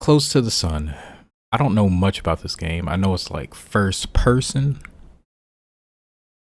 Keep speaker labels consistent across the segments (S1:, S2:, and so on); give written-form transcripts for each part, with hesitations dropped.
S1: Close to the Sun. I don't know much about this game. I know it's like first person,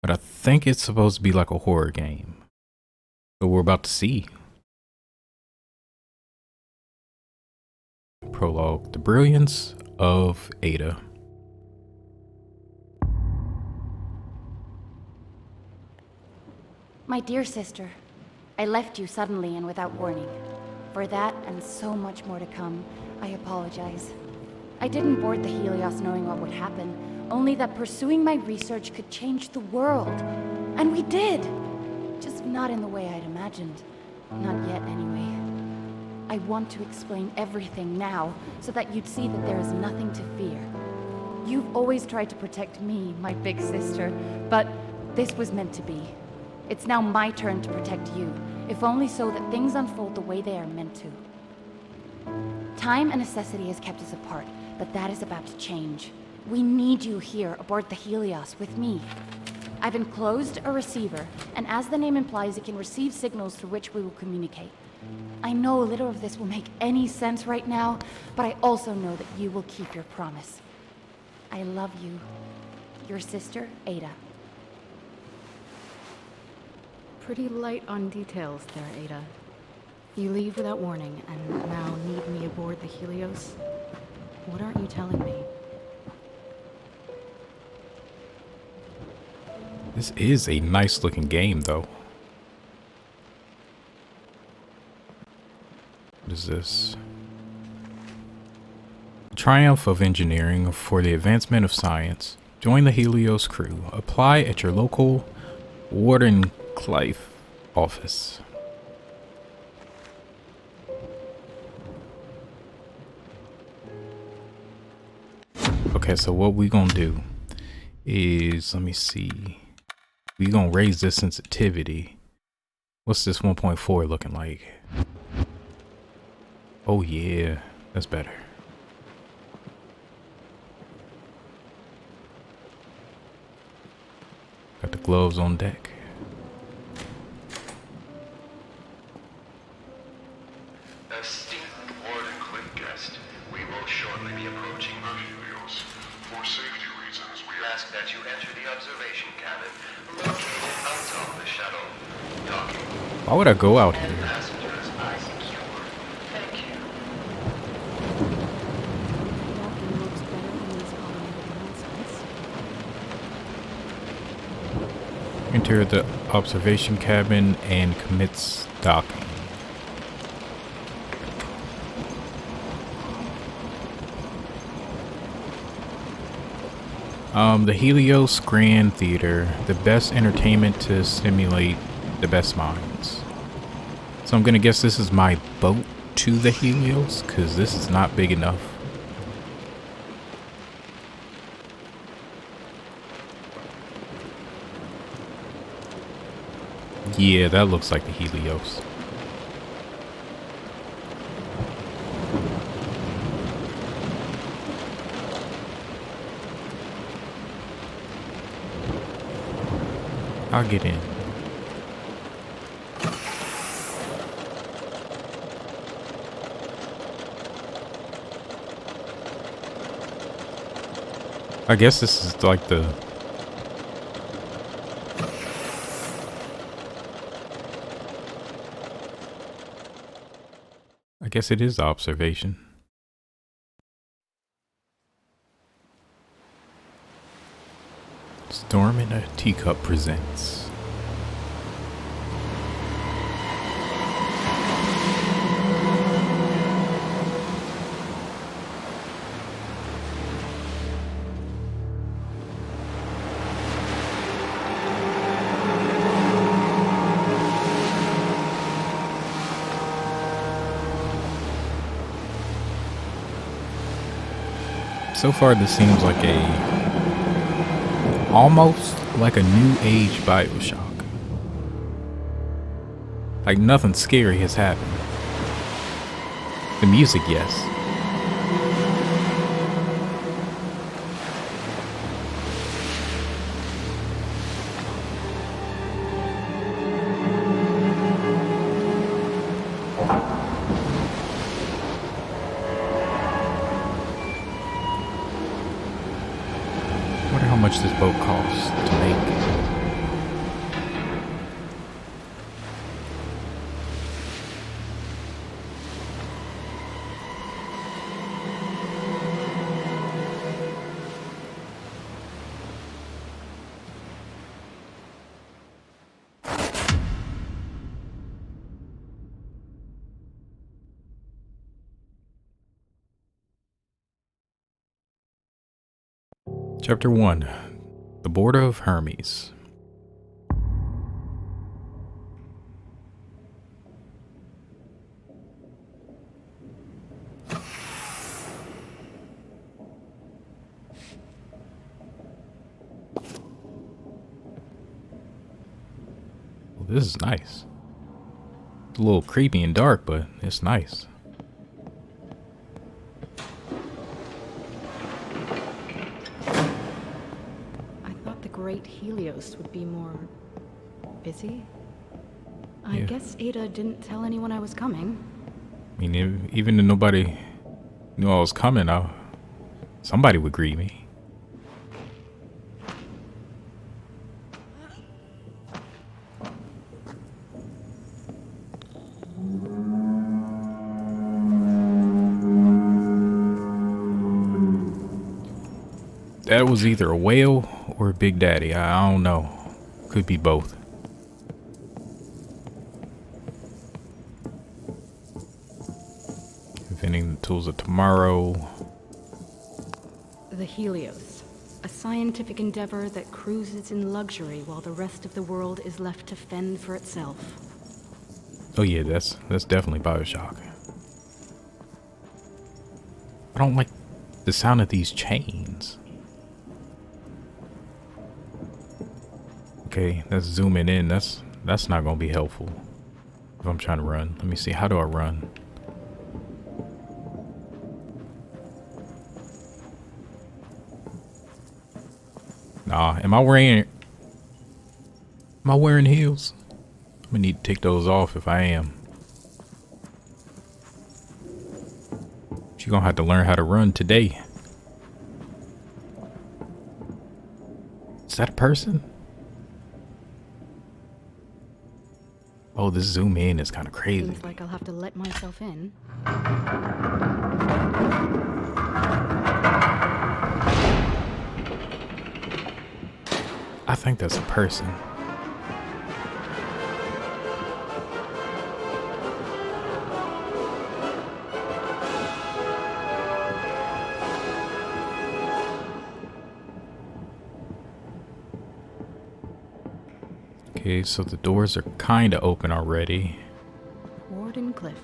S1: but I think it's supposed to be like a horror game. But we're about to see. Prologue. The brilliance of Ada.
S2: My dear sister, I left you suddenly and without warning. For that, and so much more to come, I apologize. I didn't board the Helios knowing what would happen, only that pursuing my research could change the world. And we did! Just not in the way I'd imagined. Not yet, anyway. I want to explain everything now, so that you'd see that there is nothing to fear. You've always tried to protect me, my big sister, but this was meant to be. It's now my turn to protect you, if only so that things unfold the way they are meant to. Time and necessity has kept us apart, but that is about to change. We need you here aboard the Helios with me. I've enclosed a receiver, and as the name implies, it can receive signals through which we will communicate. I know little of this will make any sense right now, but I also know that you will keep your promise. I love you. Your sister, Ada.
S3: Pretty light on details there, Ada. You leave without warning, and now need me aboard the Helios? What aren't you telling me?
S1: This is a nice looking game, though. What is this? Triumph of engineering for the advancement of science. Join the Helios crew. Apply at your local Wardenclyffe office. Okay, so what we gonna do is, let me see. We gonna raise this sensitivity. What's this 1.4 looking like? Oh yeah, that's better. Got the gloves on deck.
S4: Esteemed Wardenclyffe guest, we will shortly be approaching the Helios. For safety reasons, we ask that you enter the observation cabin located atop the shuttle. Docking
S1: Why would I go out
S4: and
S1: here?
S4: passengers are secure. Thank you.
S3: Docking looks better than these automated nonsense.
S1: Enter the observation cabin and commits docking. The Helios Grand Theater, the best entertainment to stimulate the best minds. So I'm gonna guess this is my boat to the Helios, because this is not big enough. Yeah, that looks like the Helios. I'll get in. I guess this is like the... I guess it is the observation. Storm in a Teacup presents. So far, this seems like almost like a new age BioShock. Like nothing scary has happened. The music, yes. how much this boat costs to make. Chapter 1. The Border of Hermes. Well, this is nice. It's a little creepy and dark, but it's nice.
S3: Great Helios would be more busy. I
S1: Yeah.
S3: guess Ada didn't tell anyone I was coming.
S1: I mean, even if nobody knew I was coming, somebody would greet me. That was either a whale or a Big Daddy. I don't know. Could be both. Inventing the tools of tomorrow.
S3: The Helios, a scientific endeavor that cruises in luxury while the rest of the world is left to fend for itself.
S1: Oh yeah, that's definitely BioShock. I don't like the sound of these chains. Okay, that's zooming in. That's not gonna be helpful if I'm trying to run. Let me see. How do I run? Nah, am I wearing heels? I'm gonna need to take those off if I am. You're gonna have to learn how to run today. Is that a person? Oh, this zoom in is kind of crazy.
S3: Seems like I'll have to let myself in.
S1: I think that's a person. Okay, so the doors are kind of open already.
S3: Wardenclyffe,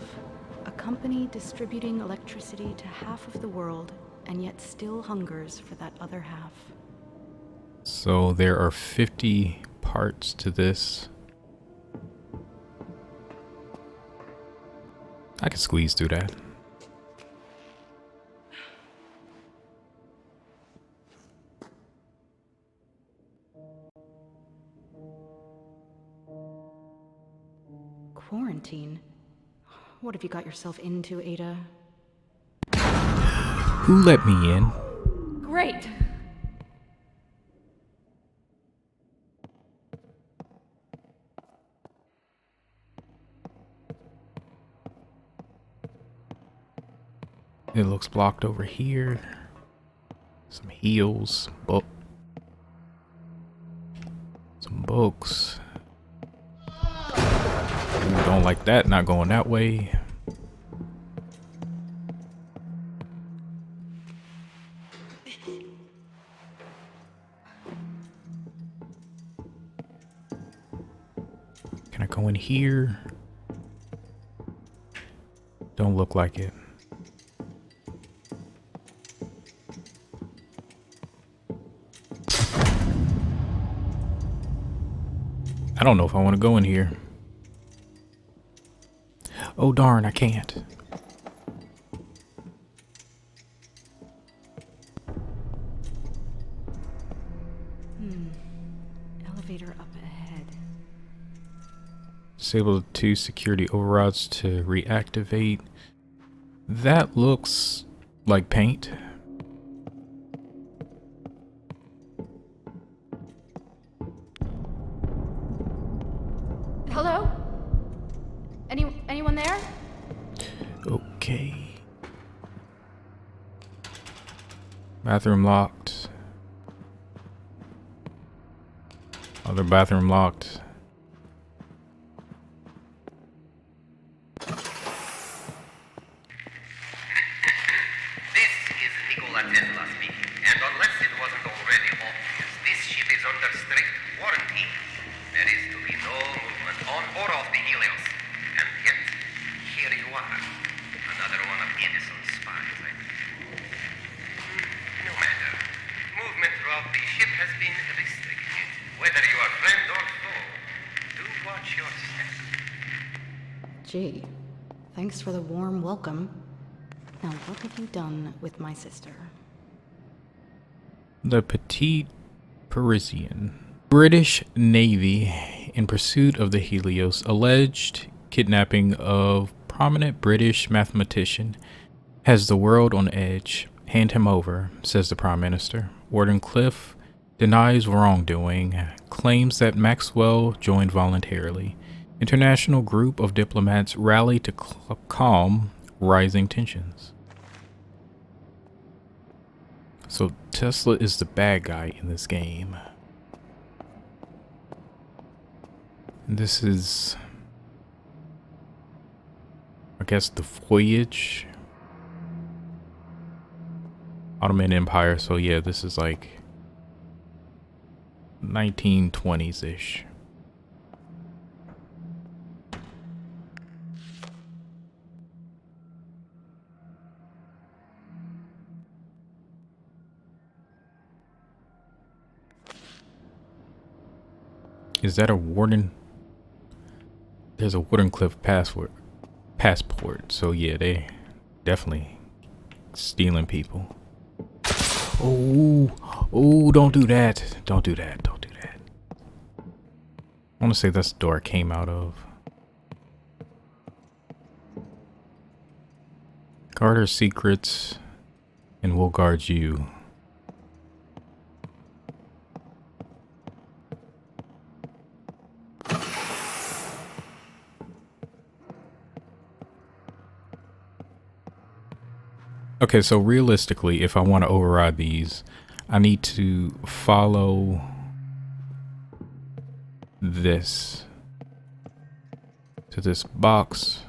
S3: a company distributing electricity to half of the world and yet still hungers for that other half.
S1: So there are 50 parts to this. I can squeeze through that.
S3: Quarantine? What have you got yourself into, Ada?
S1: Who let me in?
S3: Great!
S1: It looks blocked over here. Some heels. Some books. Ooh, don't like that. Not going that way. Can I go in here? Don't look like it. I don't know if I want to go in here. Oh darn, I can't.
S3: Elevator up ahead.
S1: Disable 2 security overrides to reactivate. That looks like paint. Bathroom locked. Other bathroom locked.
S4: This is Nikola Tesla speaking, and unless it wasn't already obvious, this ship is under strict quarantine. There is to be no movement on or off the Helios. And yet, here you are. Another one of Edison's spies, I think. No matter. Movement throughout the ship has been restricted. Whether you are friend or foe, do watch your step.
S3: Gee, thanks for the warm welcome. Now, what have you done with my sister?
S1: The Petite Parisian. British Navy, in pursuit of the Helios, alleged kidnapping of prominent British mathematician, has the world on edge. Hand him over, says the Prime Minister. Wardenclyffe denies wrongdoing, claims that Maxwell joined voluntarily. International group of diplomats rally to calm rising tensions. So Tesla is the bad guy in this game. This is, I guess, the Voyage. Ottoman Empire, so yeah, this is like 1920s-ish. Is that a Warden? There's a Wardenclyffe passport, so yeah, they definitely stealing people. Oh, don't do that. Don't do that. Don't do that. I want to say that's the door I came out of. Guard our secrets, and we'll guard you. Okay, so realistically, if I want to override these, I need to follow this to this box.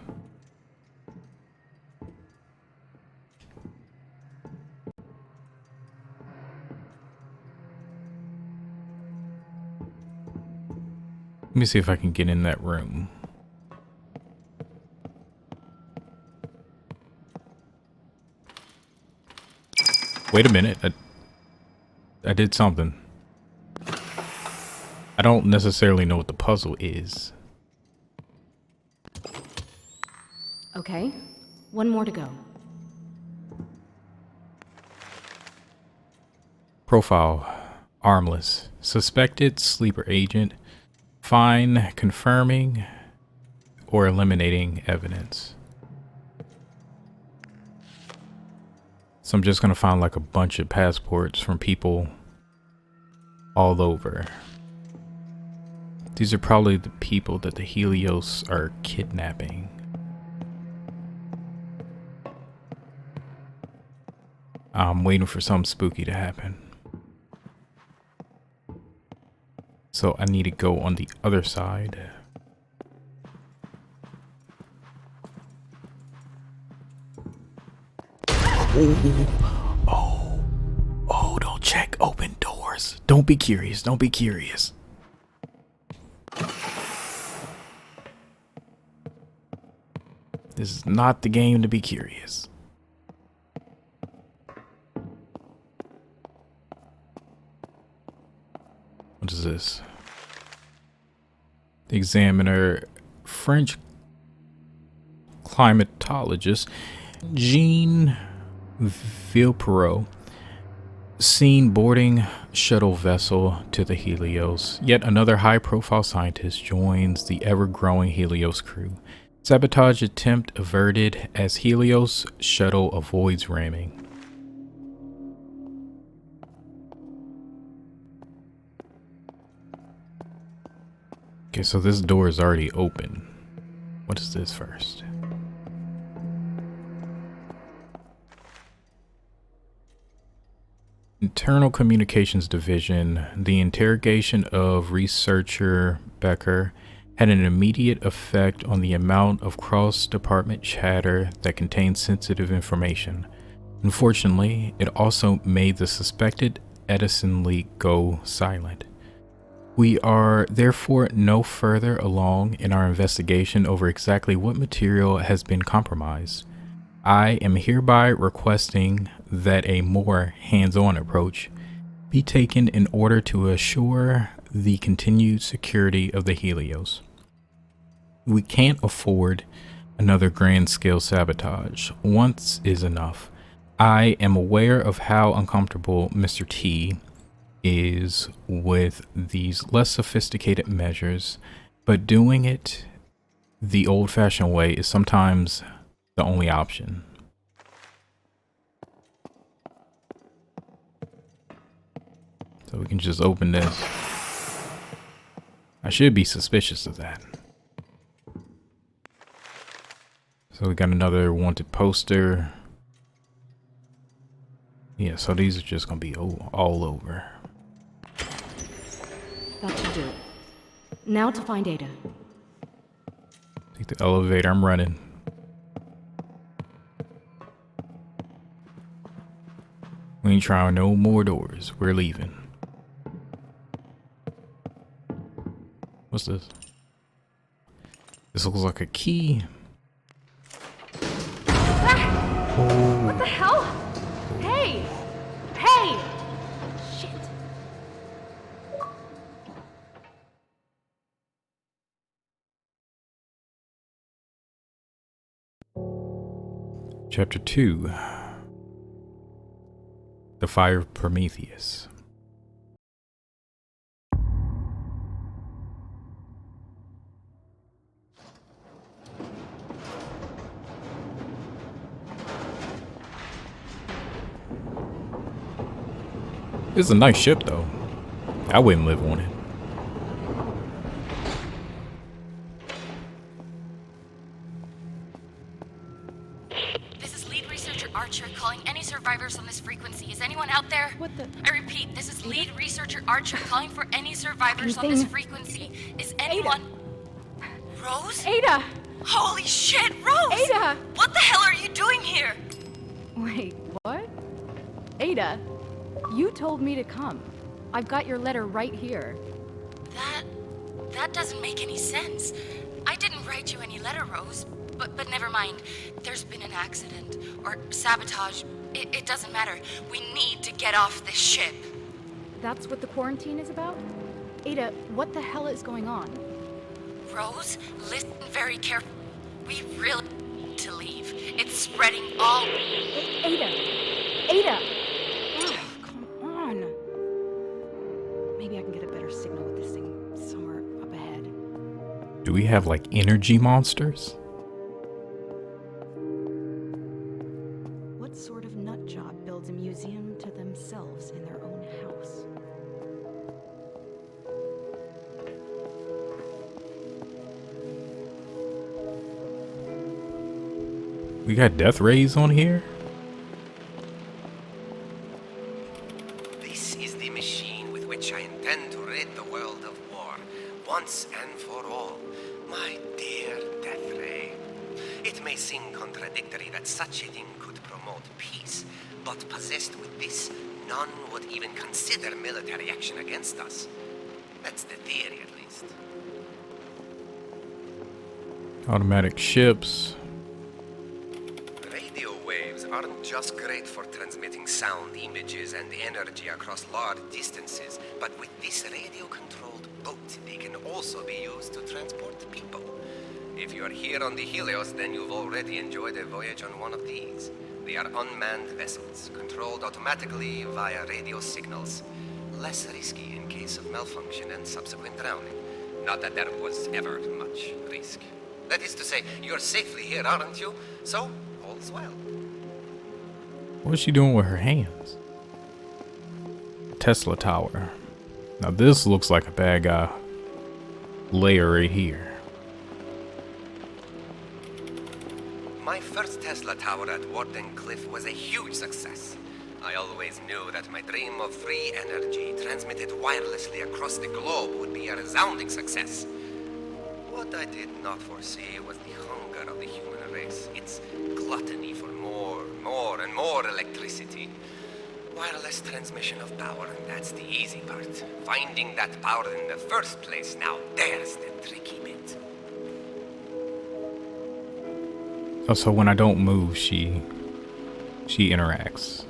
S1: Let me see if I can get in that room. Wait a minute. I did something. I don't necessarily know what the puzzle is.
S3: Okay, one more to go.
S1: Profile. Armless. Suspected sleeper agent. Fine confirming or eliminating evidence. So I'm just going to find like a bunch of passports from people all over. These are probably the people that the Helios are kidnapping. I'm waiting for something spooky to happen. So I need to go on the other side. Oh, don't check open doors. Don't be curious. Don't be curious. This is not the game to be curious. What is this? The Examiner, French climatologist Jean Villeperot, seen boarding shuttle vessel to the Helios. Yet another high-profile scientist joins the ever-growing Helios crew. Sabotage attempt averted as Helios shuttle avoids ramming. Okay, so this door is already open. What is this first? Internal Communications Division, the interrogation of researcher Becker had an immediate effect on the amount of cross-department chatter that contained sensitive information. Unfortunately, it also made the suspected Edison leak go silent. We are therefore no further along in our investigation over exactly what material has been compromised. I am hereby requesting that a more hands-on approach be taken in order to assure the continued security of the Helios. We can't afford another grand-scale sabotage. Once is enough. I am aware of how uncomfortable Mr. T is with these less sophisticated measures, but doing it the old-fashioned way is sometimes the only option. So we can just open this. I should be suspicious of that. So we got another wanted poster. Yeah, so these are just gonna be all over.
S3: That should do it. Now to find Ada.
S1: Take the elevator, I'm running. We ain't trying no more doors. We're leaving. What's this? This looks like a key.
S2: What the hell? Hey! Hey! Shit.
S1: Chapter 2. The Fire of Prometheus. This is a nice ship, though. I wouldn't live on it.
S2: This is lead researcher Archer calling any survivors on this frequency. Is anyone out there?
S3: What the?
S2: I repeat, this is lead researcher Archer calling for any survivors on this frequency. Is anyone... Rose?
S3: Ada!
S2: Holy shit, Rose!
S3: Ada!
S2: What the hell are you doing here?
S3: Wait, what? Ada, you told me to come. I've got your letter right here.
S2: That doesn't make any sense. I didn't write you any letter, Rose. But never mind. There's been an accident. Or sabotage. It doesn't matter. We need to get off this ship.
S3: That's what the quarantine is about? Ada, what the hell is going on?
S2: Rose, listen very carefully. We really need to leave. It's spreading all...
S3: Ada! Ada! Oh, come on. Maybe I can get a better signal with this thing somewhere up ahead.
S1: Do we have like energy monsters?
S3: What sort of nut job builds a museum to themselves in their own house?
S1: We got death rays on here?
S5: This is the machine with which I intend to rid the world of war, once and for all. My dear Death Ray. It may seem contradictory that such a thing could promote peace, but possessed with this, none would even consider military action against us. That's the theory, at least.
S1: Automatic ships.
S5: Radio waves aren't just great for transmitting sound, images, and energy across large distances, but with this radio-controlled boat, they can also be used to transport people. If you are here on the Helios, then you've already enjoyed a voyage on one of these. They are unmanned vessels, controlled automatically via radio signals. Less risky in case of malfunction and subsequent drowning. Not that there was ever much risk. That is to say, you're safely here, aren't you? So, all's well.
S1: What's she doing with her hands? Tesla Tower. Now this looks like a bad guy layer right here.
S5: My first Tesla tower at Warden Cliff was a huge success. I always knew that my dream of free energy transmitted wirelessly across the globe would be a resounding success. What I did not foresee was the hunger of the human race, its gluttony for more and more electricity. Wireless transmission of power, that's the easy part. Finding that power in the first place, now there's the tricky bit.
S1: Oh, so when I don't move, she interacts.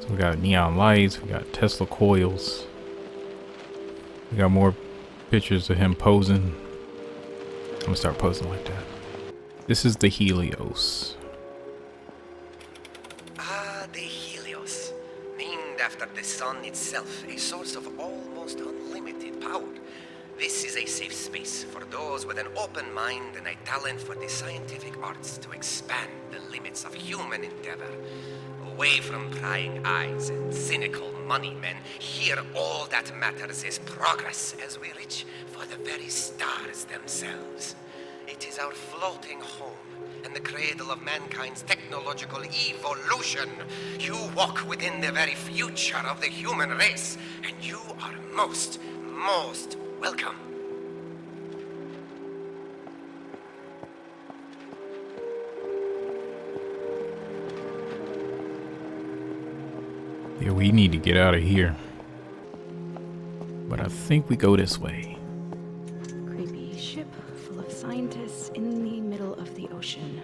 S1: So we got neon lights, we got Tesla coils. We got more pictures of him posing. I'm gonna start posing like that. This is the Helios.
S5: The Helios. Named after the sun itself, a source of almost unlimited power. This is a safe space for those with an open mind and a talent for the scientific arts to expand the limits of human endeavor. Away from prying eyes and cynical money men, here all that matters is progress as we reach for the very stars themselves. It is our floating home and the cradle of mankind's technological evolution. You walk within the very future of the human race, and you are most welcome.
S1: Yeah, we need to get out of here. But I think we go this way.
S3: Creepy ship full of scientists in the middle of the ocean.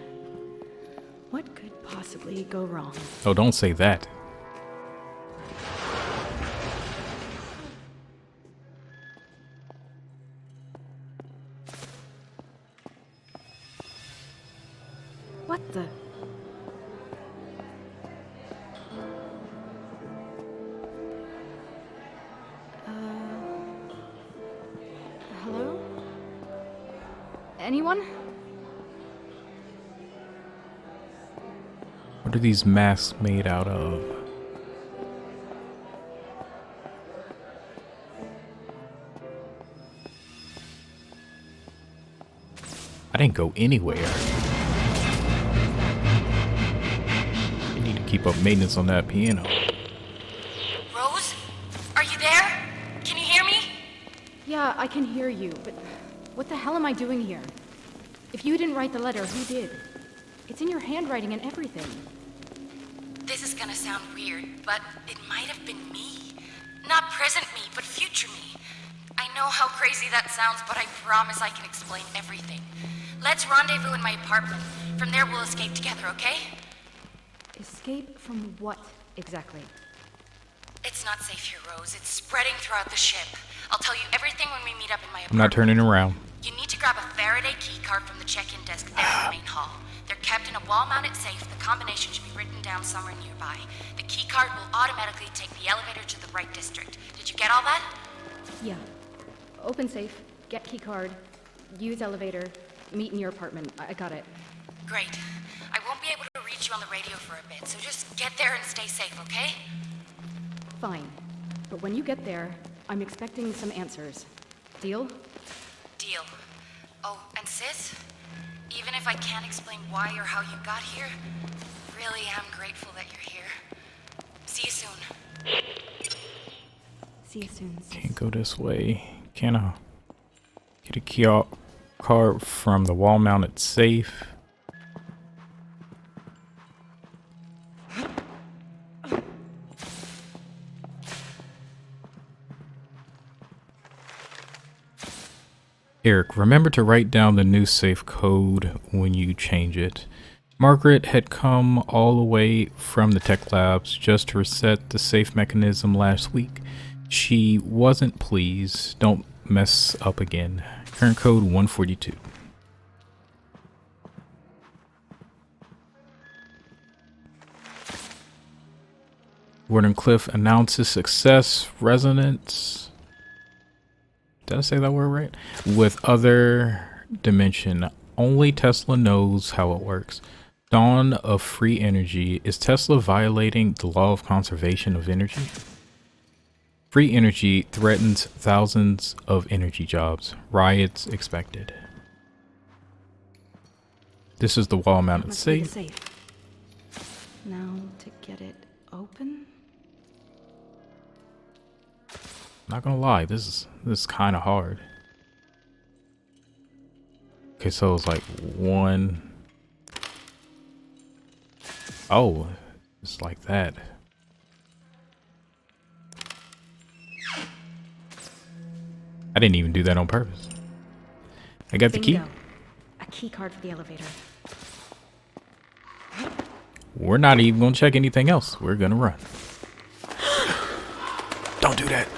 S3: What could possibly go wrong?
S1: Oh, don't say that.
S3: What the? Hello? Anyone?
S1: What are these masks made out of? I didn't go anywhere. I need to keep up maintenance on that piano.
S2: Rose? Are you there? Can you hear me?
S3: Yeah, I can hear you, but what the hell am I doing here? If you didn't write the letter, who did? It's in your handwriting and everything.
S2: This is gonna sound weird, but it might have been me. Not present me, but future me. I know how crazy that sounds, but I promise I can explain everything. Let's rendezvous in my apartment. From there, we'll escape together, okay?
S3: Escape from what, exactly?
S2: It's not safe here, Rose. It's spreading throughout the ship. I'll tell you everything when we meet up in my apartment.
S1: I'm not turning around.
S2: You need to grab a Faraday keycard from the check-in desk there in the main hall. They're kept in a wall-mounted safe. The combination should be written down somewhere nearby. The keycard will automatically take the elevator to the right district. Did you get all that?
S3: Yeah. Open safe, get key card, use elevator, meet in your apartment. I got it.
S2: Great. I won't be able to reach you on the radio for a bit, so just get there and stay safe, okay?
S3: Fine. But when you get there, I'm expecting some answers. Deal?
S2: Deal. Oh, and sis? Even if I can't explain why or how you got here, really am grateful that you're here. See you soon.
S3: See you soon, sis.
S1: Can't go this way. Can I get a key card from the wall-mounted safe? Eric, remember to write down the new safe code when you change it. Margaret had come all the way from the tech labs just to reset the safe mechanism last week. She wasn't pleased. Don't mess up again. Current code 142. Wardenclyffe announces success resonance. Did I say that word right? With other dimension. Only Tesla knows how it works. Dawn of free energy. Is Tesla violating the law of conservation of energy? Free energy threatens thousands of energy jobs. Riots expected. This is the wall-mounted
S3: Must be the
S1: safe.
S3: safe. Now to get it open?
S1: Not gonna lie, this is kind of hard. Okay, so it's like one. Oh, it's like that. I didn't even do that on purpose. I got the key.
S3: Bingo. A key card for the elevator.
S1: We're not even gonna check anything else. We're gonna run. Don't do that.